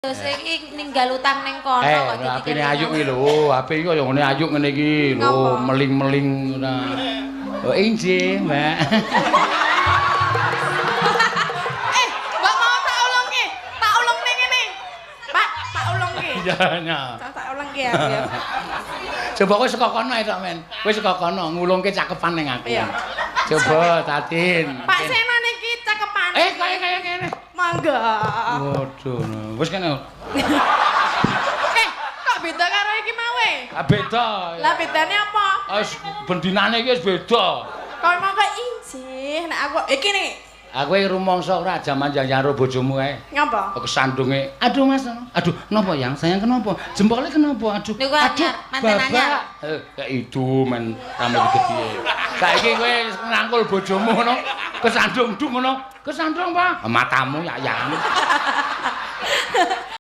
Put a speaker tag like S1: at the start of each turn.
S1: Terus iki ninggal utang ning kono kok
S2: HP-ne Ayu iki lho, HP iki kaya ngene Ayu ngene iki lho, meling-meling ora. Oh, injih, Mbak.
S3: Mbak mau tak ulungke. Tak ulungne ngene. Pak, tak ulungke.
S2: Iya, ya.
S3: Tak ulungke ya.
S2: Coba kowe saka kono ae tok, Men. Kowe saka kono ngulungke cakepan ning aku.
S3: Iya.
S2: Coba Tatin.
S3: Pak Sena niki cakepan.
S2: Kaya kene.
S3: Mangga.
S2: Waduh, wis kene.
S3: Kok beda karo iki mawe?
S2: Ah beda.
S3: Lah bedane apa?
S2: Wis bendinane iki wis beda.
S3: Kok mongko injih, nek aku iki nih.
S2: Aku iki rumangsa ora jaman jaro bojomu ae.
S3: Ngapa?
S2: Kesandunge. Aduh Mas. Aduh, napa yang sayang kenapa? Jempolnya kenapa? Aduh.
S1: Niku anyar, manten anyar.
S2: Kayak itu men rame gede. Saiki kowe ngrangkul bojomu ngono, kesandung ndung ngono. Kesandung, Pak. Matamu ya yang.